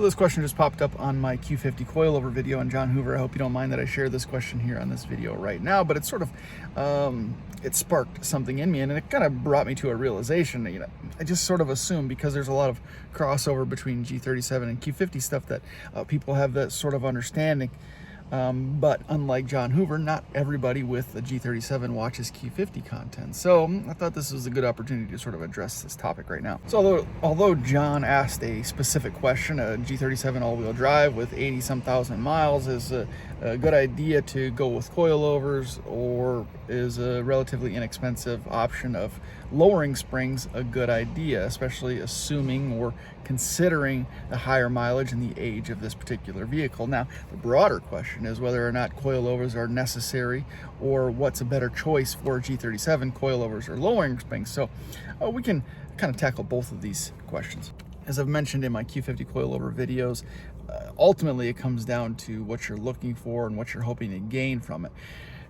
So this question just popped up on my Q50 coilover video, and John Hoover, I hope you don't mind that I share this question here on this video right now, but it's sort of, it sparked something in me, and it kind of brought me to a realization. I just sort of assume, because there's a lot of crossover between G37 and Q50 stuff, that people have that sort of understanding. But unlike John Hoover, not everybody with the G37 watches Q50 content. So I thought this was a good opportunity to sort of address this topic right now. So although John asked a specific question, a G37 all-wheel drive with 80-some thousand miles, is a good idea to go with coilovers, or is a relatively inexpensive option of lowering springs a good idea, especially assuming or considering the higher mileage and the age of this particular vehicle. Now, the broader question is whether or not coilovers are necessary, or what's a better choice for G37, coilovers or lowering springs. So we can kind of tackle both of these questions. As I've mentioned in my Q50 coilover videos, ultimately it comes down to what you're looking for and what you're hoping to gain from it.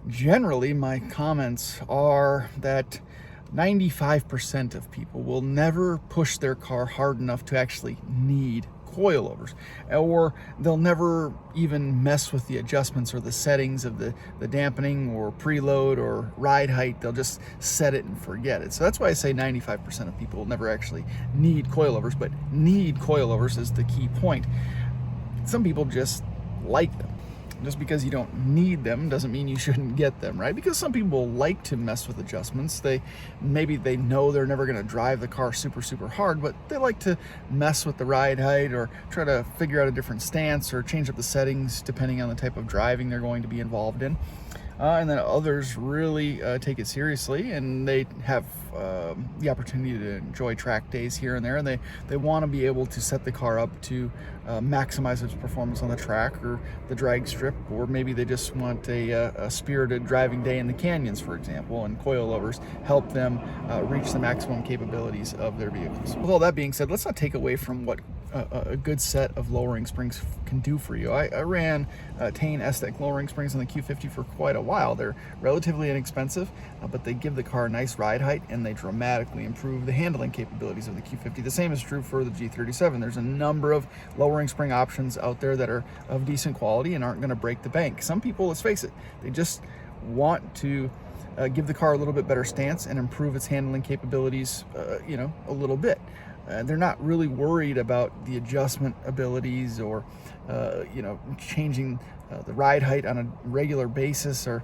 Generally, my comments are that 95% of people will never push their car hard enough to actually need coilovers, or they'll never even mess with the adjustments or the settings of the dampening or preload or ride height. They'll just set it and forget it. So that's why I say 95% of people will never actually need coilovers, but need coilovers is the key point. Some people just like them. Just because you don't need them doesn't mean you shouldn't get them, right? Because some people like to mess with adjustments. Maybe they know they're never going to drive the car super hard, but they like to mess with the ride height, or try to figure out a different stance, or change up the settings depending on the type of driving they're going to be involved in. And then others really take it seriously, and they have the opportunity to enjoy track days here and there, and they want to be able to set the car up to maximize its performance on the track or the drag strip, or maybe they just want a spirited driving day in the canyons, for example, and coilovers help them reach the maximum capabilities of their vehicles. With all that being said, let's not take away from what a good set of lowering springs can do for you. I ran Tane S-Tech lowering springs on the Q50 for quite a while. They're relatively inexpensive, but they give the car a nice ride height, and they dramatically improve the handling capabilities of the Q50. The same is true for the G37. There's a number of lowering spring options out there that are of decent quality and aren't going to break the bank. Some people, let's face it, they just want to give the car a little bit better stance and improve its handling capabilities, a little bit. They're not really worried about the adjustment abilities, or changing the ride height on a regular basis, or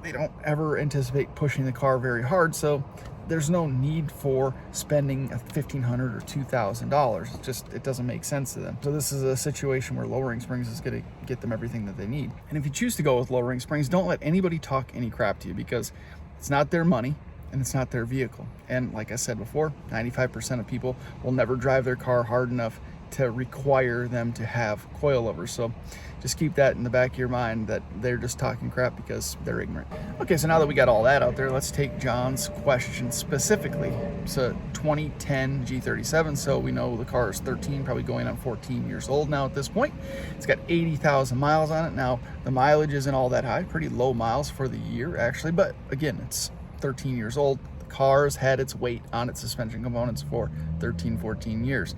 they don't ever anticipate pushing the car very hard, so there's no need for spending $1,500 or $2,000. It doesn't make sense to them. So this is a situation where lowering springs is going to get them everything that they need. And if you choose to go with lowering springs, don't let anybody talk any crap to you, because it's not their money and it's not their vehicle. And like I said before, 95% of people will never drive their car hard enough to require them to have coilovers. So just keep that in the back of your mind, that they're just talking crap because they're ignorant. Okay, so now that we got all that out there, let's take John's question specifically. It's a 2010 G37, so we know the car is 13, probably going on 14 years old now at this point. It's got 80,000 miles on it. Now, the mileage isn't all that high, pretty low miles for the year actually, but again, it's 13 years old. The car's had its weight on its suspension components for 14 years.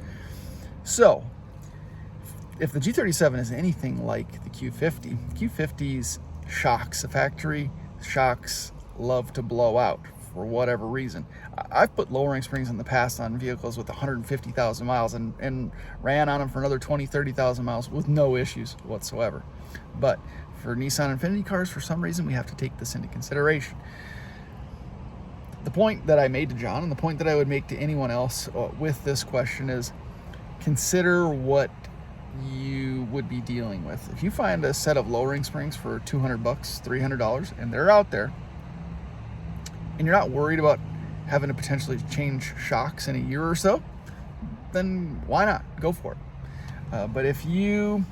So if the G37 is anything like the Q50's shocks, the factory shocks love to blow out for whatever reason. I've put lowering springs in the past on vehicles with 150,000 miles and ran on them for another 30,000 miles with no issues whatsoever. But for Nissan Infiniti cars, for some reason, we have to take this into consideration. The point that I made to John, and the point that I would make to anyone else with this question, is consider what you would be dealing with. If you find a set of lowering springs for $200, $300, and they're out there, and you're not worried about having to potentially change shocks in a year or so, then why not? Go for it. But if you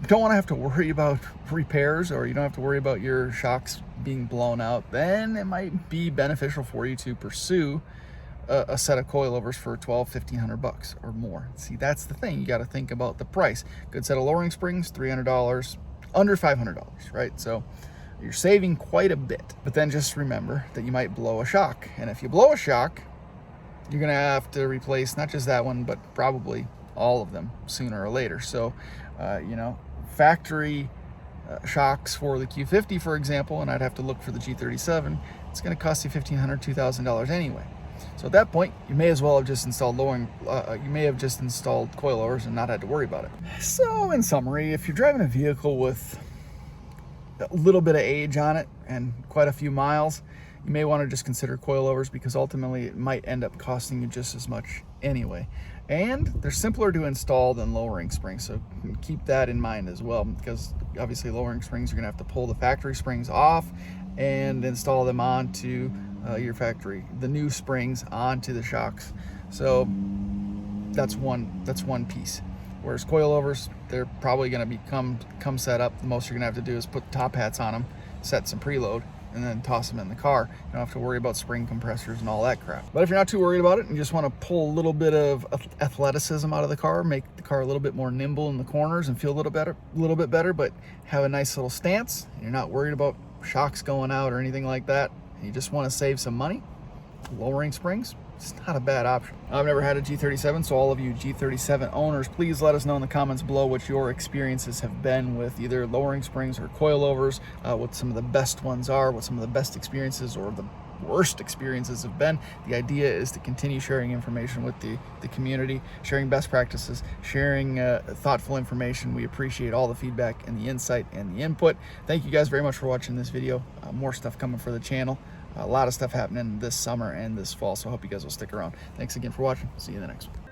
don't want to have to worry about repairs, or you don't have to worry about your shocks being blown out, then it might be beneficial for you to pursue a set of coilovers for $1,200-$1,500 or more. See, that's the thing. You got to think about the price. Good set of lowering springs, $300, under $500, right? So you're saving quite a bit. But then just remember that you might blow a shock. And if you blow a shock, you're going to have to replace not just that one, but probably all of them sooner or later. So, you know, factory shocks for the Q50, for example, and I'd have to look for the G37, it's going to cost you $1,500, $2,000 anyway. So at that point, you may as well have just installed you may have just installed coilovers and not had to worry about it. So in summary, if you're driving a vehicle with a little bit of age on it and quite a few miles, you may want to just consider coilovers, because ultimately it might end up costing you just as much anyway. And they're simpler to install than lowering springs, so keep that in mind as well, because obviously lowering springs, you're gonna have to pull the factory springs off and install them onto your factory, the new springs onto the shocks. So that's one piece. Whereas coilovers, they're probably going to come set up. The most you're going to have to do is put top hats on them, set some preload, and then toss them in the car. You don't have to worry about spring compressors and all that crap. But if you're not too worried about it and you just want to pull a little bit of athleticism out of the car, make the car a little bit more nimble in the corners and feel a little bit better, but have a nice little stance, and you're not worried about shocks going out or anything like that, and you just want to save some money, lowering springs, it's not a bad option. I've never had a G37, so all of you G37 owners, please let us know in the comments below what your experiences have been with either lowering springs or coilovers, what some of the best ones are, what some of the best experiences or the worst experiences have been. The idea is to continue sharing information with the community, sharing best practices, sharing thoughtful information. We appreciate all the feedback and the insight and the input. Thank you guys very much for watching this video. More stuff coming for the channel. A lot of stuff happening this summer and this fall, so I hope you guys will stick around. Thanks again for watching. See you in the next one.